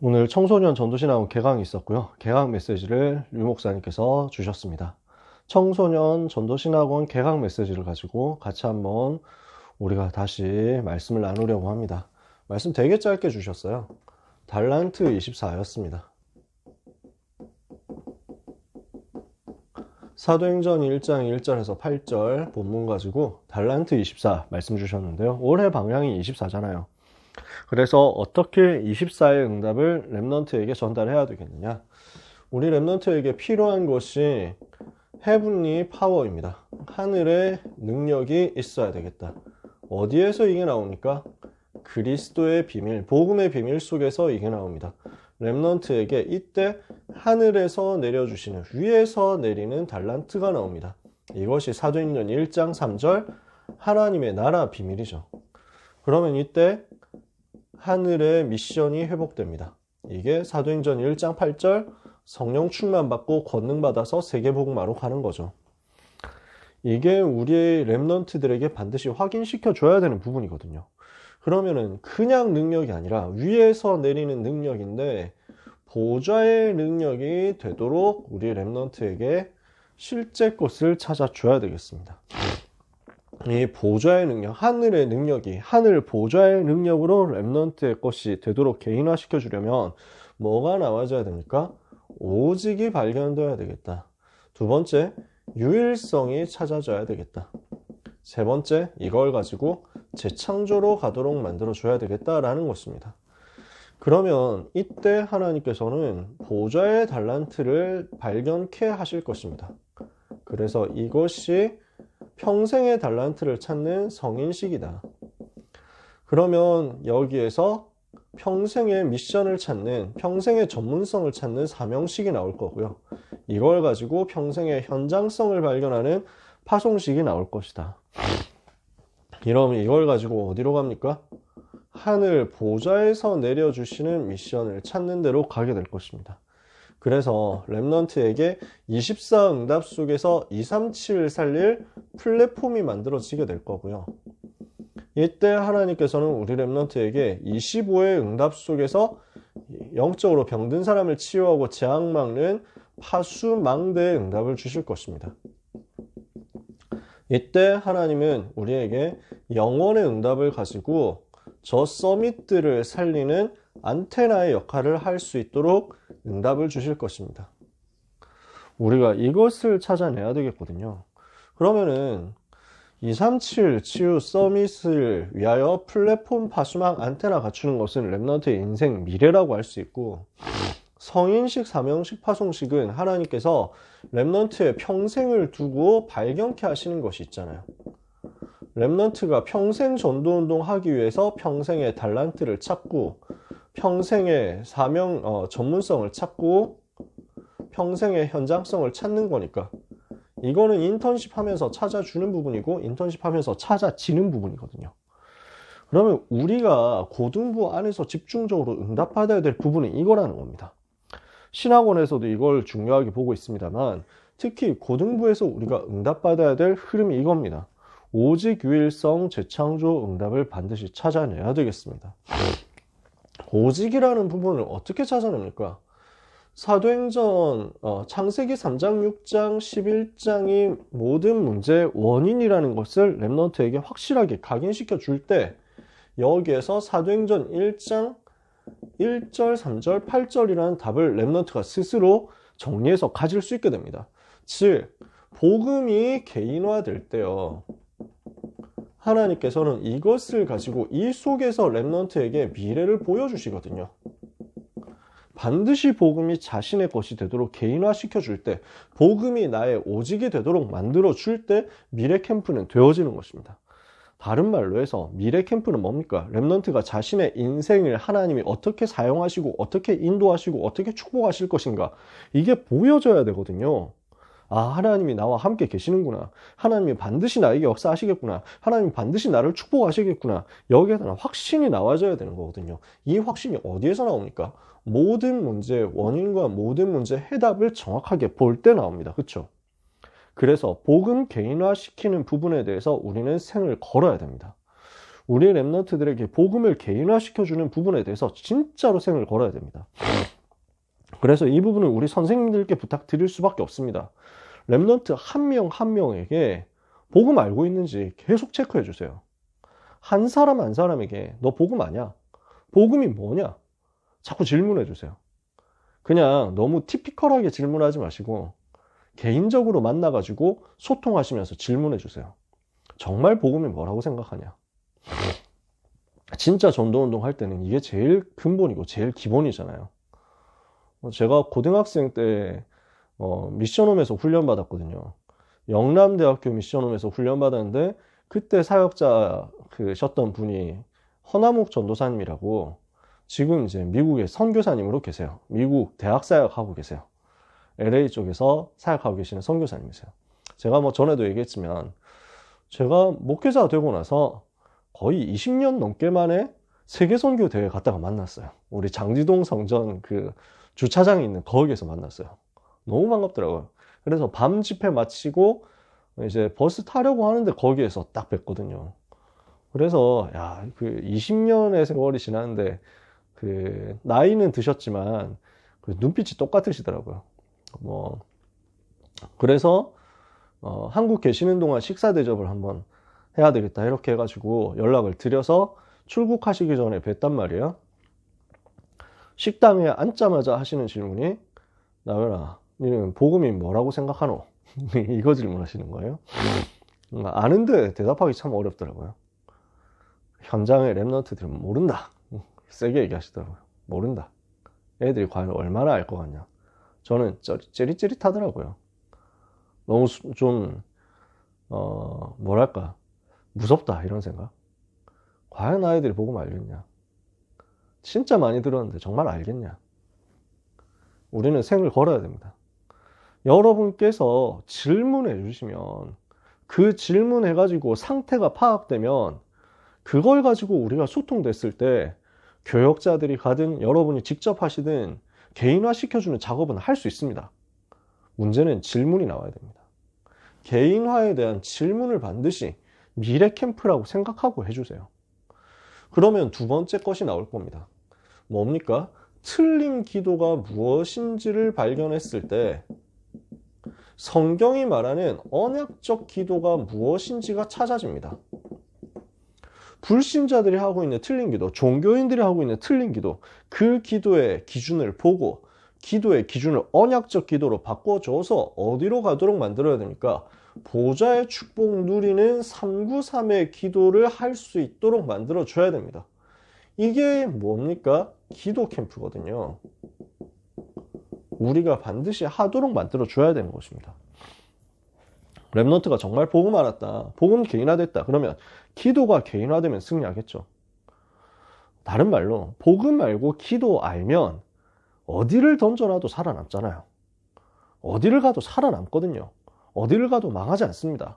오늘 청소년 전도신학원 개강이 있었고요. 개강 메시지를 류 목사님께서 주셨습니다. 청소년 전도신학원 개강 메시지를 가지고 같이 한번 우리가 다시 말씀을 나누려고 합니다. 말씀 되게 짧게 주셨어요. 달란트 24였습니다. 사도행전 1장 1절에서 8절 본문 가지고 달란트 24 말씀 주셨는데요. 올해 방향이 24잖아요. 그래서 어떻게 24의 응답을 렘넌트에게 전달해야 되겠느냐? 우리 렘넌트에게 필요한 것이 헤븐리 파워입니다. 하늘의 능력이 있어야 되겠다. 어디에서 이게 나옵니까? 그리스도의 비밀, 복음의 비밀 속에서 이게 나옵니다. 렘넌트에게 이때 하늘에서 내려주시는, 위에서 내리는 달란트가 나옵니다. 이것이 사도행전 1장 3절 하나님의 나라 비밀이죠. 그러면 이때 하늘의 미션이 회복됩니다. 이게 사도행전 1장 8절 성령 충만받고 권능받아서 세계복음화로 가는 거죠. 이게 우리의 렘넌트들에게 반드시 확인시켜 줘야 되는 부분이거든요. 그러면은 그냥 능력이 아니라 위에서 내리는 능력인데 보좌의 능력이 되도록 우리 렘넌트에게 실제 것을 찾아줘야 되겠습니다. 이 보좌의 능력, 하늘의 능력이 하늘 보좌의 능력으로 렘넌트의 것이 되도록 개인화시켜 주려면 뭐가 나와줘야 됩니까? 오직이 발견되어야 되겠다. 두 번째, 유일성이 찾아져야 되겠다. 세 번째, 이걸 가지고 재창조로 가도록 만들어줘야 되겠다라는 것입니다. 그러면 이때 하나님께서는 보좌의 달란트를 발견케 하실 것입니다. 그래서 이것이 평생의 달란트를 찾는 성인식이다. 그러면 여기에서 평생의 미션을 찾는, 평생의 전문성을 찾는 사명식이 나올 거고요. 이걸 가지고 평생의 현장성을 발견하는 파송식이 나올 것이다. 이러면 이걸 가지고 어디로 갑니까? 하늘 보좌에서 내려주시는 미션을 찾는 데로 가게 될 것입니다. 그래서 렘넌트에게 24 응답 속에서 237을 살릴 플랫폼이 만들어지게 될 거고요. 이때 하나님께서는 우리 렘넌트에게 25의 응답 속에서 영적으로 병든 사람을 치유하고 재앙 막는 파수망대의 응답을 주실 것입니다. 이때 하나님은 우리에게 영원의 응답을 가지고 저 서밋들을 살리는 안테나의 역할을 할 수 있도록 응답을 주실 것입니다. 우리가 이것을 찾아내야 되겠거든요. 그러면은 237 치유 서밋을 위하여 플랫폼 파수망 안테나 갖추는 것은 렘넌트의 인생 미래라고 할 수 있고, 성인식 사명식 파송식은 하나님께서 렘넌트의 평생을 두고 발견케 하시는 것이 있잖아요. 렘넌트가 평생 전도운동 하기 위해서 평생의 달란트를 찾고 평생의 사명, 전문성을 찾고 평생의 현장성을 찾는 거니까 이거는 인턴십 하면서 찾아주는 부분이고 인턴십 하면서 찾아지는 부분이거든요. 그러면 우리가 고등부 안에서 집중적으로 응답받아야 될 부분은 이거라는 겁니다. 신학원에서도 이걸 중요하게 보고 있습니다만 특히 고등부에서 우리가 응답받아야 될 흐름이 이겁니다. 오직 유일성 재창조 응답을 반드시 찾아내야 되겠습니다. 오직이라는 부분을 어떻게 찾아냅니까? 사도행전 창세기 3장, 6장, 11장이 모든 문제의 원인이라는 것을 렘넌트에게 확실하게 각인시켜 줄 때 여기에서 사도행전 1장 1절, 3절, 8절이라는 답을 렘넌트가 스스로 정리해서 가질 수 있게 됩니다. 즉 복음이 개인화될 때요, 하나님께서는 이것을 가지고 이 속에서 렘넌트에게 미래를 보여주시거든요. 반드시 복음이 자신의 것이 되도록 개인화시켜 줄 때, 복음이 나의 오직이 되도록 만들어 줄 때 미래 캠프는 되어지는 것입니다. 다른 말로 해서 미래 캠프는 뭡니까? 렘넌트가 자신의 인생을 하나님이 어떻게 사용하시고 어떻게 인도하시고 어떻게 축복하실 것인가, 이게 보여져야 되거든요. 아, 하나님이 나와 함께 계시는구나. 하나님이 반드시 나에게 역사하시겠구나. 하나님이 반드시 나를 축복하시겠구나. 여기에 대한 확신이 나와줘야 되는 거거든요. 이 확신이 어디에서 나옵니까? 모든 문제의 원인과 모든 문제의 해답을 정확하게 볼 때 나옵니다. 그렇죠? 그래서 복음 개인화시키는 부분에 대해서 우리는 생을 걸어야 됩니다. 우리 랩런트들에게 복음을 개인화시켜주는 부분에 대해서 진짜로 생을 걸어야 됩니다. 그래서 이 부분은 우리 선생님들께 부탁드릴 수밖에 없습니다. 랩런트 한 명 한 명에게 복음 알고 있는지 계속 체크해 주세요. 한 사람 한 사람에게 너 복음 아냐? 복음이 뭐냐? 자꾸 질문해 주세요. 그냥 너무 티피컬하게 질문하지 마시고 개인적으로 만나가지고 소통하시면서 질문해 주세요. 정말 복음이 뭐라고 생각하냐? 진짜 전도운동 할 때는 이게 제일 근본이고 제일 기본이잖아요. 제가 고등학생 때 미션홈에서 훈련받았거든요. 영남대학교 미션홈에서 훈련받았는데 그때 사역자셨던 분이 허남욱 전도사님이라고 지금 이제 미국의 선교사님으로 계세요. 미국 대학 사역하고 계세요. LA 쪽에서 사역하고 계시는 선교사님이세요. 제가 뭐 전에도 얘기했지만 제가 목회자가 되고 나서 거의 20년 넘게 만에 세계선교 대회 갔다가 만났어요. 우리 장지동 성전 그 주차장에 있는 거기에서 만났어요. 너무 반갑더라고요. 그래서 밤 집회 마치고 이제 버스 타려고 하는데 거기에서 딱 뵀거든요. 그래서 야, 그 20년의 세월이 지났는데 그 나이는 드셨지만 그 눈빛이 똑같으시더라고요. 뭐 그래서 한국 계시는 동안 식사 대접을 한번 해야 되겠다 이렇게 해가지고 연락을 드려서 출국하시기 전에 뵀단 말이에요. 식당에 앉자마자 하시는 질문이 나연아, 너는 복음이 뭐라고 생각하노? 이거 질문하시는 거예요. 아는데 대답하기 참 어렵더라고요. 현장의 랩런트들은 모른다. 세게 얘기하시더라고요. 모른다. 애들이 과연 얼마나 알 것 같냐. 저는 찌릿찌릿하더라고요. 너무 좀 뭐랄까 무섭다 이런 생각. 과연 아이들이 복음 알겠냐. 진짜 많이 들었는데 정말 알겠냐. 우리는 생을 걸어야 됩니다. 여러분께서 질문해 주시면 그 질문해 가지고 상태가 파악되면 그걸 가지고 우리가 소통됐을 때 교역자들이 가든 여러분이 직접 하시든 개인화 시켜주는 작업은 할 수 있습니다. 문제는 질문이 나와야 됩니다. 개인화에 대한 질문을 반드시 미래 캠프라고 생각하고 해주세요. 그러면 두 번째 것이 나올 겁니다. 뭡니까? 틀린 기도가 무엇인지를 발견했을 때 성경이 말하는 언약적 기도가 무엇인지가 찾아집니다. 불신자들이 하고 있는 틀린 기도, 종교인들이 하고 있는 틀린 기도, 그 기도의 기준을 보고 기도의 기준을 언약적 기도로 바꿔줘서 어디로 가도록 만들어야 됩니까? 보좌의 축복 누리는 393의 기도를 할 수 있도록 만들어줘야 됩니다. 이게 뭡니까? 기도 캠프거든요. 우리가 반드시 하도록 만들어줘야 되는 것입니다. 랩런트가 정말 복음 알았다, 복음 개인화됐다 그러면 기도가 개인화되면 승리하겠죠. 다른 말로 복음 알고 기도 알면 어디를 던져놔도 살아남잖아요. 어디를 가도 살아남거든요. 어디를 가도 망하지 않습니다.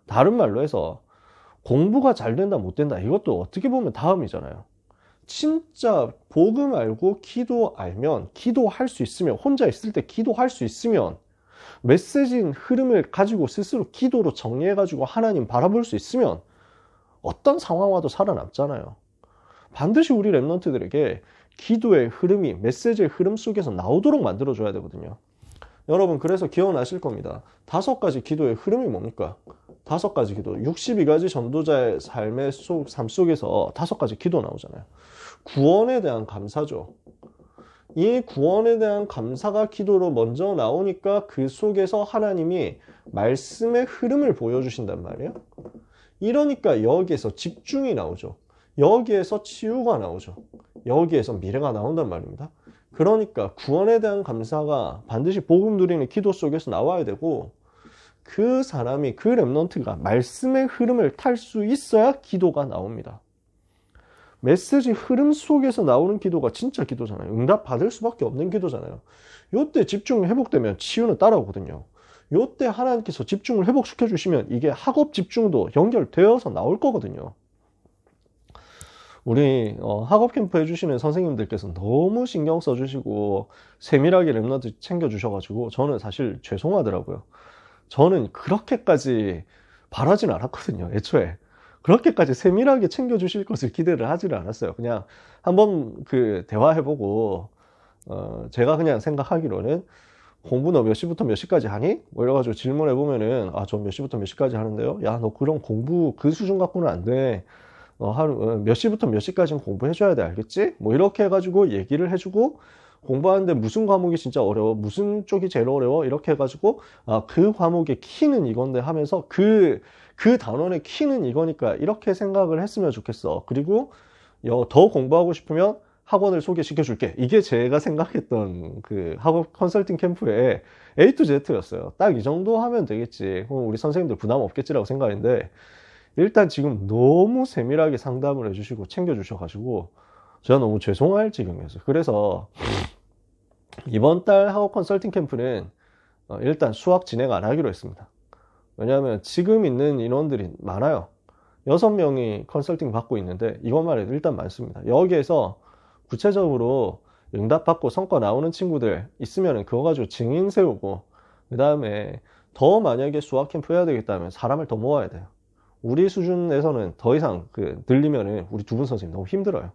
다른 말로 해서 공부가 잘 된다 못 된다 이것도 어떻게 보면 다음이잖아요. 진짜 복음 알고 기도 알면, 기도할 수 있으면, 혼자 있을 때 기도할 수 있으면 메시지인 흐름을 가지고 스스로 기도로 정리해가지고 하나님 바라볼 수 있으면 어떤 상황 와도 살아남잖아요. 반드시 우리 랩런트들에게 기도의 흐름이 메시지의 흐름 속에서 나오도록 만들어줘야 되거든요. 여러분 그래서 기억나실 겁니다. 5가지 기도의 흐름이 뭡니까? 5가지 기도, 62가지 전도자의 삶의 삶 속에서 5가지 기도 나오잖아요. 구원에 대한 감사죠. 이 구원에 대한 감사가 기도로 먼저 나오니까 그 속에서 하나님이 말씀의 흐름을 보여주신단 말이에요. 이러니까 여기에서 집중이 나오죠. 여기에서 치유가 나오죠. 여기에서 미래가 나온단 말입니다. 그러니까 구원에 대한 감사가 반드시 복음 누리는 기도 속에서 나와야 되고 그 사람이, 그 랩런트가 말씀의 흐름을 탈 수 있어야 기도가 나옵니다. 메시지 흐름 속에서 나오는 기도가 진짜 기도잖아요. 응답 받을 수밖에 없는 기도잖아요. 요때 집중이 회복되면 치유는 따라오거든요. 요때 하나님께서 집중을 회복시켜 주시면 이게 학업 집중도 연결되어서 나올 거거든요. 우리 학업 캠프 해주시는 선생님들께서 너무 신경 써주시고 세밀하게 랩런트 챙겨주셔가지고 저는 사실 죄송하더라고요. 저는 그렇게까지 바라진 않았거든요, 애초에. 그렇게까지 세밀하게 챙겨주실 것을 기대를 하지를 않았어요. 그냥 한번 그 대화해보고, 제가 그냥 생각하기로는 공부 너 몇 시부터 몇 시까지 하니? 뭐 이래가지고 질문해보면은, 아, 전 몇 시부터 몇 시까지 하는데요? 야, 너 그럼 공부 그 수준 갖고는 안 돼. 하루, 몇 시부터 몇 시까지는 공부해줘야 돼, 알겠지? 뭐 이렇게 해가지고 얘기를 해주고, 공부하는데 무슨 과목이 진짜 어려워? 무슨 쪽이 제일 어려워? 이렇게 해가지고, 아, 그 과목의 키는 이건데 하면서 그 단원의 키는 이거니까 이렇게 생각을 했으면 좋겠어. 그리고 더 공부하고 싶으면 학원을 소개시켜 줄게. 이게 제가 생각했던 그 학업 컨설팅 캠프의 A to Z였어요. 딱 이 정도 하면 되겠지. 우리 선생님들 부담 없겠지라고 생각했는데, 일단 지금 너무 세밀하게 상담을 해주시고 챙겨주셔가지고 제가 너무 죄송할 지경이었어요. 그래서 이번 달 학업 컨설팅 캠프는 일단 수학 진행 안 하기로 했습니다. 왜냐하면 지금 있는 인원들이 많아요. 6명이 컨설팅 받고 있는데 이것만 해도 일단 많습니다. 여기에서 구체적으로 응답받고 성과 나오는 친구들 있으면 그거 가지고 증인 세우고, 그 다음에 더 만약에 수학 캠프 해야 되겠다면 사람을 더 모아야 돼요. 우리 수준에서는 더 이상 늘리면은 우리 두 분 선생님 너무 힘들어요.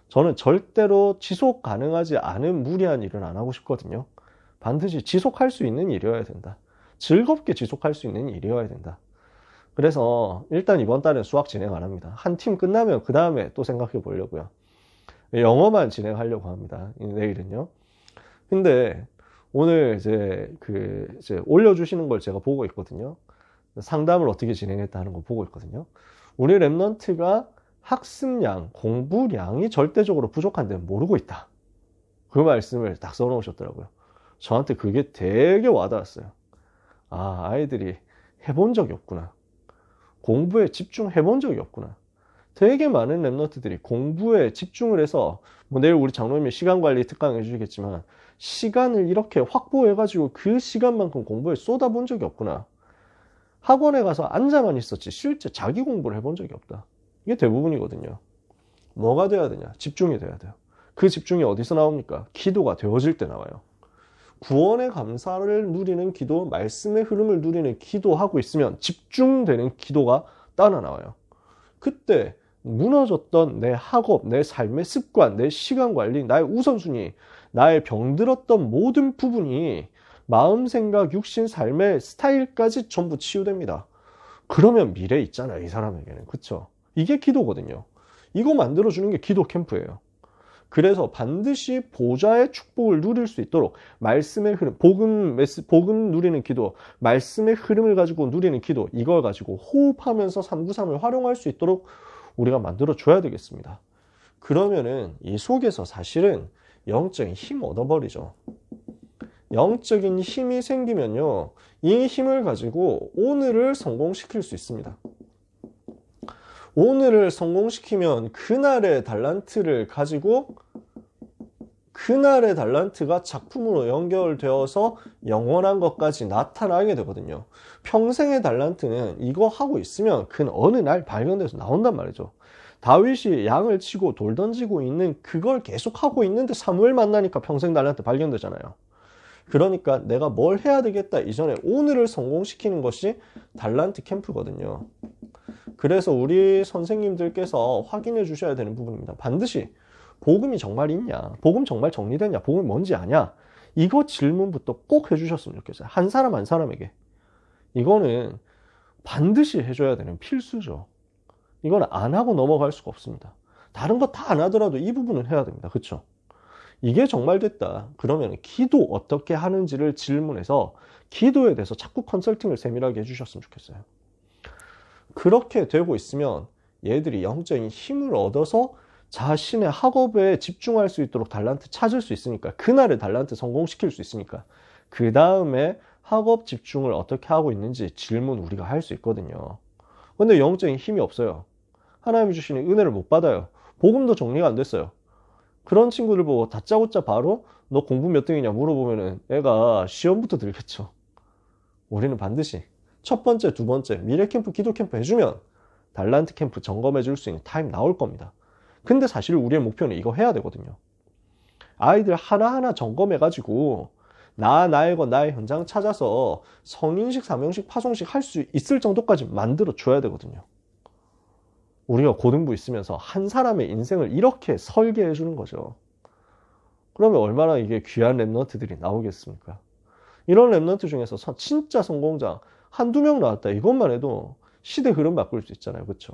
저는 절대로 지속 가능하지 않은 무리한 일은 안 하고 싶거든요. 반드시 지속할 수 있는 일이어야 된다. 즐겁게 지속할 수 있는 일이어야 된다. 그래서 일단 이번 달은 수학 진행 안 합니다. 한 팀 끝나면 그 다음에 또 생각해 보려고요. 영어만 진행하려고 합니다. 내일은요. 근데 오늘 이제 올려주시는 걸 제가 보고 있거든요. 상담을 어떻게 진행했다 하는 거 보고 있거든요. 우리 랩넌트가 학습량, 공부량이 절대적으로 부족한 데는 모르고 있다. 그 말씀을 딱 써놓으셨더라고요. 저한테 그게 되게 와닿았어요. 아, 아이들이 해본 적이 없구나. 공부에 집중해 본 적이 없구나. 되게 많은 랩넌트들이 공부에 집중을 해서, 뭐 내일 우리 장로님이 시간관리 특강 해주시겠지만, 시간을 이렇게 확보해가지고 그 시간만큼 공부에 쏟아본 적이 없구나. 학원에 가서 앉아만 있었지 실제 자기 공부를 해본 적이 없다. 이게 대부분이거든요. 뭐가 돼야 되냐? 집중이 돼야 돼요. 그 집중이 어디서 나옵니까? 기도가 되어질 때 나와요. 구원의 감사를 누리는 기도, 말씀의 흐름을 누리는 기도하고 있으면 집중되는 기도가 따라 나와요. 그때 무너졌던 내 학업, 내 삶의 습관, 내 시간 관리, 나의 우선순위, 나의 병들었던 모든 부분이 마음, 생각, 육신, 삶의 스타일까지 전부 치유됩니다. 그러면 미래 있잖아요, 이 사람에게는. 그쵸? 이게 기도거든요. 이거 만들어주는 게 기도 캠프예요. 그래서 반드시 보좌의 축복을 누릴 수 있도록 말씀의 흐름, 복음 누리는 기도, 말씀의 흐름을 가지고 누리는 기도, 이걸 가지고 호흡하면서 393을 활용할 수 있도록 우리가 만들어줘야 되겠습니다. 그러면은 이 속에서 사실은 영적인 힘 얻어버리죠. 영적인 힘이 생기면요, 이 힘을 가지고 오늘을 성공시킬 수 있습니다. 오늘을 성공시키면 그날의 달란트를 가지고 그날의 달란트가 작품으로 연결되어서 영원한 것까지 나타나게 되거든요. 평생의 달란트는 이거 하고 있으면 그 어느 날 발견돼서 나온단 말이죠. 다윗이 양을 치고 돌 던지고 있는 그걸 계속 하고 있는데 사무엘 만나니까 평생 달란트 발견되잖아요. 그러니까 내가 뭘 해야 되겠다 이전에 오늘을 성공시키는 것이 달란트 캠프거든요. 그래서 우리 선생님들께서 확인해 주셔야 되는 부분입니다. 반드시 복음이 정말 있냐? 복음 정말 정리됐냐? 복음이 뭔지 아냐? 이거 질문부터 꼭 해주셨으면 좋겠어요. 한 사람 한 사람에게. 이거는 반드시 해줘야 되는 필수죠. 이건 안 하고 넘어갈 수가 없습니다. 다른 거 다 안 하더라도 이 부분은 해야 됩니다. 그렇죠? 이게 정말 됐다. 그러면 기도 어떻게 하는지를 질문해서 기도에 대해서 자꾸 컨설팅을 세밀하게 해주셨으면 좋겠어요. 그렇게 되고 있으면 얘들이 영적인 힘을 얻어서 자신의 학업에 집중할 수 있도록 달란트 찾을 수 있으니까, 그날의 달란트 성공시킬 수 있으니까 그 다음에 학업 집중을 어떻게 하고 있는지 질문 우리가 할 수 있거든요. 근데 영적인 힘이 없어요. 하나님이 주시는 은혜를 못 받아요. 복음도 정리가 안 됐어요. 그런 친구들 보고 다짜고짜 바로 너 공부 몇 등이냐 물어보면은 애가 시험부터 들겠죠. 우리는 반드시 첫 번째, 두 번째 미래 캠프, 기도 캠프 해주면 달란트 캠프 점검해 줄 수 있는 타임 나올 겁니다. 근데 사실 우리의 목표는 이거 해야 되거든요. 아이들 하나하나 점검해 가지고 나의 것, 나의 현장 찾아서 성인식, 사명식, 파송식 할 수 있을 정도까지 만들어 줘야 되거든요. 우리가 고등부 있으면서 한 사람의 인생을 이렇게 설계해 주는 거죠. 그러면 얼마나 이게 귀한 랩런트들이 나오겠습니까? 이런 랩런트 중에서 진짜 성공자 한두 명 나왔다. 이것만 해도 시대 흐름 바꿀 수 있잖아요. 그렇죠?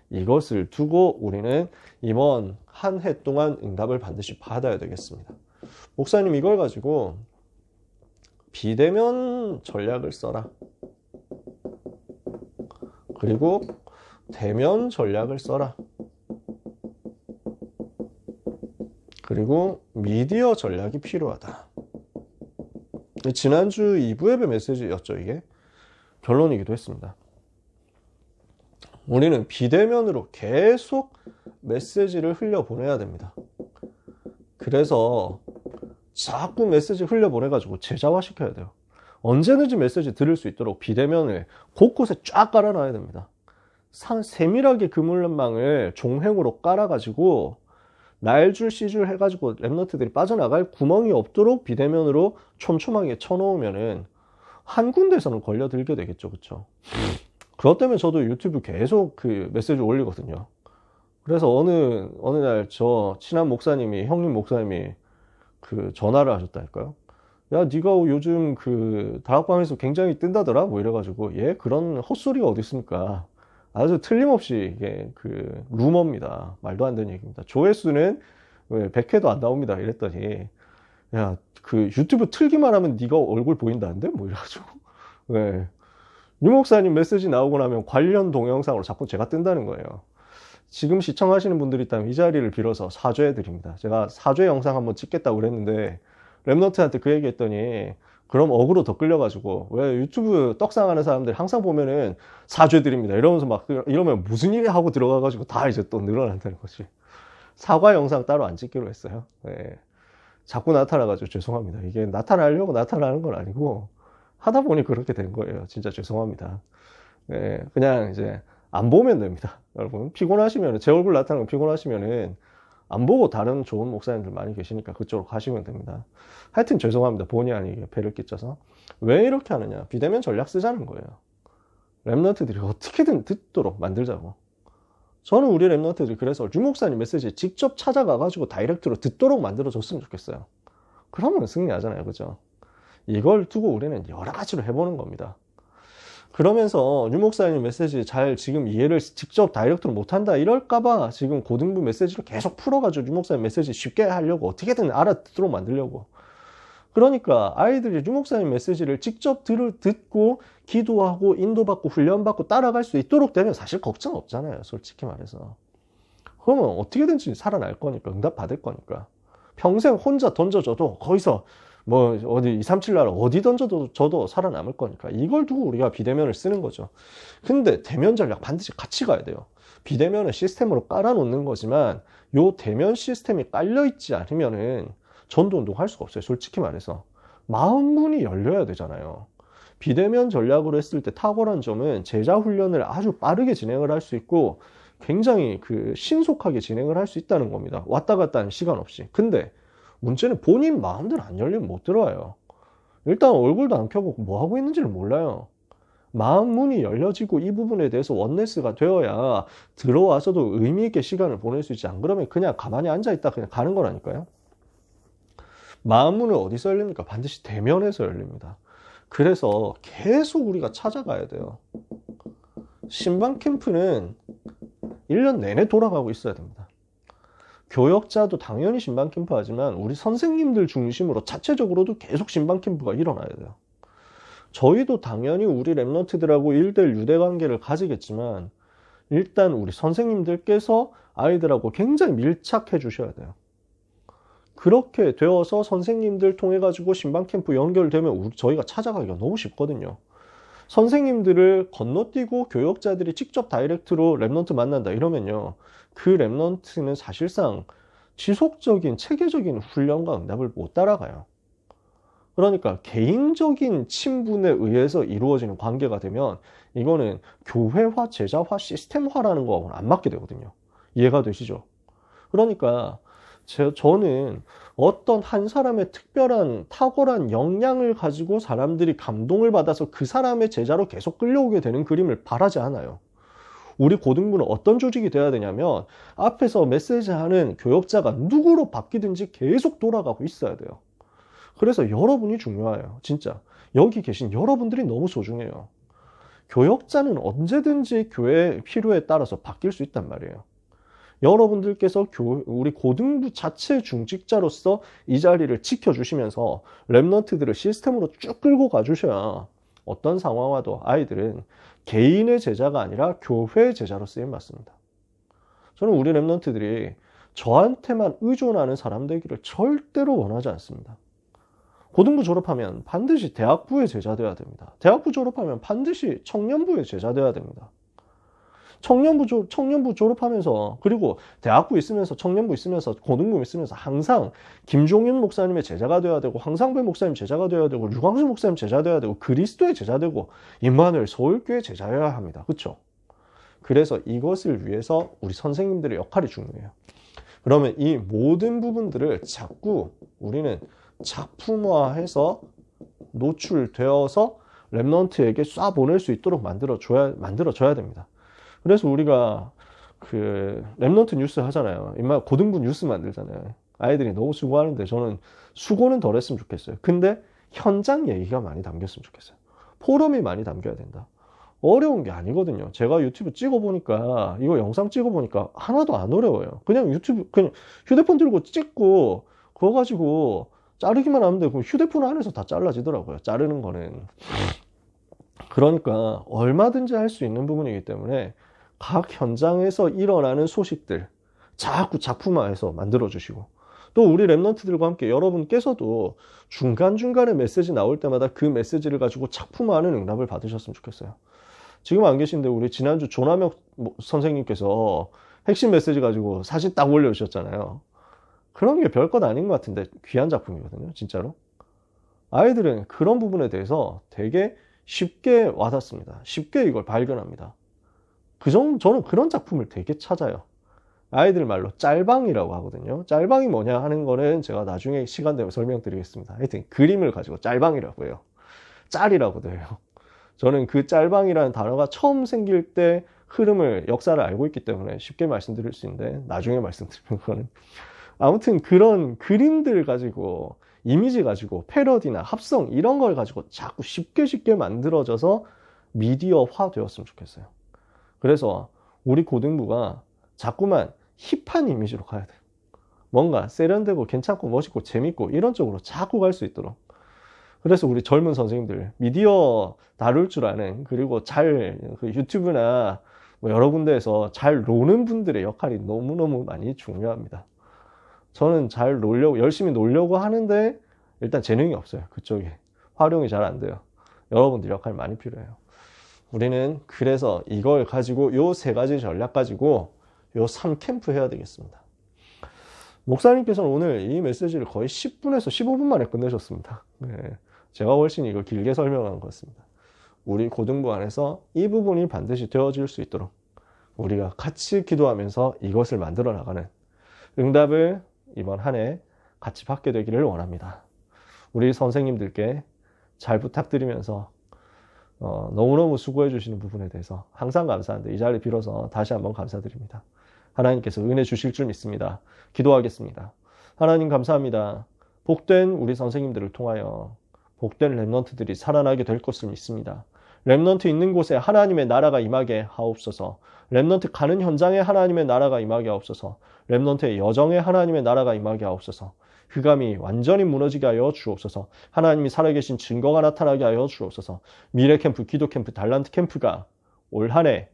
이것을 두고 우리는 이번 한 해 동안 응답을 반드시 받아야 되겠습니다. 목사님 이걸 가지고 비대면 전략을 써라. 그리고 대면 전략을 써라. 그리고 미디어 전략이 필요하다. 지난주 2부의 메시지였죠. 이게 결론이기도 했습니다. 우리는 비대면으로 계속 메시지를 흘려보내야 됩니다. 그래서 자꾸 메시지 흘려보내가지고 제자화시켜야 돼요. 언제든지 메시지 들을 수 있도록 비대면을 곳곳에 쫙 깔아놔야 됩니다. 세밀하게 그물망을 종횡으로 깔아가지고 날줄 시줄 해가지고 랩런트들이 빠져나갈 구멍이 없도록 비대면으로 촘촘하게 쳐놓으면은 한 군데에서는 걸려들게 되겠죠. 그쵸? 그것 때문에 저도 유튜브 계속 그 메시지 올리거든요. 그래서 어느 날 저 친한 목사님이, 형님 목사님이 그 전화를 하셨다니까요. 야, 네가 요즘 그 다락방에서 굉장히 뜬다더라? 뭐 이래가지고, 예, 그런 헛소리가 어디 있습니까? 아주 틀림없이 이게 그 루머입니다. 말도 안 되는 얘기입니다. 조회수는 100회도 안 나옵니다. 이랬더니, 야, 그 유튜브 틀기만 하면 네가 얼굴 보인다는데? 뭐 이래가지고. 네. 유 목사님 메시지 나오고 나면 관련 동영상으로 자꾸 제가 뜬다는 거예요. 지금 시청하시는 분들이 있다면 이 자리를 빌어서 사죄해 드립니다. 제가 사죄 영상 한번 찍겠다고 그랬는데 랩런트한테 그 얘기 했더니 그럼 억으로 더 끌려가지고 왜 유튜브 떡상하는 사람들 항상 보면은 사죄 드립니다 이러면서 막 이러면 무슨 일이 하고 들어가가지고 다 이제 또 늘어난다는 거지. 사과 영상 따로 안 찍기로 했어요. 네. 자꾸 나타나가지고 죄송합니다. 이게 나타나려고 나타나는 건 아니고 하다 보니 그렇게 된 거예요. 진짜 죄송합니다. 네. 그냥 이제 안 보면 됩니다. 여러분 피곤하시면 제 얼굴 나타나면 피곤하시면은 안 보고 다른 좋은 목사님들 많이 계시니까 그쪽으로 가시면 됩니다. 하여튼 죄송합니다. 본의 아니게 배를 끼쳐서. 왜 이렇게 하느냐. 비대면 전략 쓰자는 거예요. 랩런트들이 어떻게든 듣도록 만들자고. 저는 우리 랩런트들이 그래서 유 목사님 메시지 직접 찾아가가지고 다이렉트로 듣도록 만들어줬으면 좋겠어요. 그러면 승리하잖아요. 그죠? 이걸 두고 우리는 여러 가지로 해보는 겁니다. 그러면서 유 목사님 메시지 잘 지금 이해를 직접 다이렉트로 못한다 이럴까봐 지금 고등부 메시지를 계속 풀어가지고 유 목사님 메시지 쉽게 하려고 어떻게든 알아듣도록 만들려고. 그러니까 아이들이 유 목사님 메시지를 직접 듣고 기도하고 인도받고 훈련받고 따라갈 수 있도록 되면 사실 걱정 없잖아요. 솔직히 말해서. 그러면 어떻게든지 살아날 거니까 응답 받을 거니까. 평생 혼자 던져줘도 거기서 뭐 어디 237 나라 어디 던져도 살아남을 거니까 이걸 두고 우리가 비대면을 쓰는 거죠. 근데 대면 전략 반드시 같이 가야 돼요. 비대면은 시스템으로 깔아놓는 거지만 요 대면 시스템이 깔려있지 않으면은 전도운동 할 수가 없어요. 솔직히 말해서 마음문이 열려야 되잖아요. 비대면 전략으로 했을 때 탁월한 점은 제자 훈련을 아주 빠르게 진행을 할 수 있고 굉장히 그 신속하게 진행을 할 수 있다는 겁니다. 왔다 갔다 하는 시간 없이. 근데 문제는 본인 마음대로 안 열리면 못 들어와요. 일단 얼굴도 안 켜보고 뭐 하고 있는지를 몰라요. 마음 문이 열려지고 이 부분에 대해서 원네스가 되어야 들어와서도 의미 있게 시간을 보낼 수 있지. 안 그러면 그냥 가만히 앉아있다 그냥 가는 거라니까요. 마음 문은 어디서 열립니까? 반드시 대면에서 열립니다. 그래서 계속 우리가 찾아가야 돼요. 신방 캠프는 1년 내내 돌아가고 있어야 됩니다. 교역자도 당연히 신방 캠프 하지만 우리 선생님들 중심으로 자체적으로도 계속 신방 캠프가 일어나야 돼요. 저희도 당연히 우리 랩런트들하고 1대1 유대 관계를 가지겠지만 일단 우리 선생님들께서 아이들하고 굉장히 밀착해 주셔야 돼요. 그렇게 되어서 선생님들 통해 가지고 신방 캠프 연결되면 저희가 찾아가기가 너무 쉽거든요. 선생님들을 건너뛰고 교역자들이 직접 다이렉트로 랩런트 만난다 이러면요. 그 랩런트는 사실상 지속적인 체계적인 훈련과 응답을 못 따라가요. 그러니까 개인적인 친분에 의해서 이루어지는 관계가 되면 이거는 교회화, 제자화, 시스템화라는 거하고는 안 맞게 되거든요. 이해가 되시죠? 그러니까 저는 어떤 한 사람의 특별한 탁월한 역량을 가지고 사람들이 감동을 받아서 그 사람의 제자로 계속 끌려오게 되는 그림을 바라지 않아요. 우리 고등부는 어떤 조직이 돼야 되냐면 앞에서 메시지하는 교역자가 누구로 바뀌든지 계속 돌아가고 있어야 돼요. 그래서 여러분이 중요해요. 진짜. 여기 계신 여러분들이 너무 소중해요. 교역자는 언제든지 교회 필요에 따라서 바뀔 수 있단 말이에요. 여러분들께서 우리 고등부 자체 중직자로서 이 자리를 지켜주시면서 랩런트들을 시스템으로 쭉 끌고 가주셔야 어떤 상황와도 아이들은 개인의 제자가 아니라 교회의 제자로 쓰임 받습니다. 저는 우리 랩런트들이 저한테만 의존하는 사람 되기를 절대로 원하지 않습니다. 고등부 졸업하면 반드시 대학부의 제자 되어야 됩니다. 대학부 졸업하면 반드시 청년부의 제자 되어야 됩니다. 청년부 졸업하면서, 그리고 대학부 있으면서, 청년부 있으면서, 고등부 있으면서 항상 김종윤 목사님의 제자가 되어야 되고, 황상배 목사님 제자가 되어야 되고, 류광수 목사님 제자 되어야 되고, 그리스도의 제자 되고, 임마누엘 서울교회 제자여야 합니다. 그렇죠? 그래서 이것을 위해서 우리 선생님들의 역할이 중요해요. 그러면 이 모든 부분들을 자꾸 우리는 작품화해서 노출되어서 랩런트에게 쏴 보낼 수 있도록 만들어줘야 됩니다. 그래서 우리가 그 랩런트 뉴스 하잖아요. 임마 고등부 뉴스 만들잖아요. 아이들이 너무 수고하는데 저는 수고는 덜 했으면 좋겠어요. 근데 현장 얘기가 많이 담겼으면 좋겠어요. 포럼이 많이 담겨야 된다. 어려운 게 아니거든요. 제가 유튜브 찍어보니까, 이거 영상 찍어보니까 하나도 안 어려워요. 그냥 휴대폰 들고 찍고 그거 가지고 자르기만 하면 되고 휴대폰 안에서 다 잘라지더라고요. 자르는 거는. 그러니까 얼마든지 할 수 있는 부분이기 때문에 각 현장에서 일어나는 소식들 자꾸 작품화해서 만들어주시고, 또 우리 랩런트들과 함께 여러분께서도 중간중간에 메시지 나올 때마다 그 메시지를 가지고 작품화하는 응답을 받으셨으면 좋겠어요. 지금 안 계신데 우리 지난주 조남혁 선생님께서 핵심 메시지 가지고 사진 딱 올려주셨잖아요. 그런 게 별것 아닌 것 같은데 귀한 작품이거든요. 진짜로. 아이들은 그런 부분에 대해서 되게 쉽게 와닿습니다. 쉽게 이걸 발견합니다. 저는 그런 작품을 되게 찾아요. 아이들 말로 짤방이라고 하거든요. 짤방이 뭐냐 하는 거는 제가 나중에 시간 되면 설명드리겠습니다. 하여튼 그림을 가지고 짤방이라고 해요. 짤이라고도 해요. 저는 그 짤방이라는 단어가 처음 생길 때 흐름을, 역사를 알고 있기 때문에 쉽게 말씀드릴 수 있는데 나중에 말씀드리는 거는, 아무튼 그런 그림들 가지고, 이미지 가지고, 패러디나 합성 이런 걸 가지고 자꾸 쉽게 만들어져서 미디어화 되었으면 좋겠어요. 그래서 우리 고등부가 자꾸만 힙한 이미지로 가야 돼요. 뭔가 세련되고 괜찮고 멋있고 재밌고 이런 쪽으로 자꾸 갈 수 있도록. 그래서 우리 젊은 선생님들, 미디어 다룰 줄 아는, 그리고 잘 유튜브나 뭐 여러 군데에서 잘 노는 분들의 역할이 너무너무 많이 중요합니다. 저는 잘 놀려고, 열심히 놀려고 하는데 일단 재능이 없어요. 그쪽에 활용이 잘 안 돼요. 여러분들 역할 많이 필요해요. 우리는 그래서 이걸 가지고 요 세 가지 전략 가지고 요 3캠프 해야 되겠습니다. 목사님께서는 오늘 이 메시지를 거의 10분에서 15분 만에 끝내셨습니다. 네, 제가 훨씬 이걸 길게 설명한 것 같습니다. 우리 고등부 안에서 이 부분이 반드시 되어질 수 있도록 우리가 같이 기도하면서 이것을 만들어 나가는 응답을 이번 한 해 같이 받게 되기를 원합니다. 우리 선생님들께 잘 부탁드리면서 너무너무 수고해 주시는 부분에 대해서 항상 감사한데 이 자리 빌어서 다시 한번 감사드립니다. 하나님께서 은혜 주실 줄 믿습니다. 기도하겠습니다. 하나님 감사합니다. 복된 우리 선생님들을 통하여 복된 랩런트들이 살아나게 될 것을 믿습니다. 랩런트 있는 곳에 하나님의 나라가 임하게 하옵소서. 랩런트 가는 현장에 하나님의 나라가 임하게 하옵소서. 랩런트의 여정에 하나님의 나라가 임하게 하옵소서. 흑암이 완전히 무너지게 하여 주옵소서. 하나님이 살아계신 증거가 나타나게 하여 주옵소서. 미래 캠프, 기도 캠프, 달란트 캠프가 올 한 해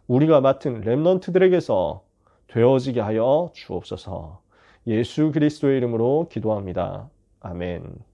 우리가 맡은 랩런트들에게서 되어지게 하여 주옵소서. 예수 그리스도의 이름으로 기도합니다. 아멘.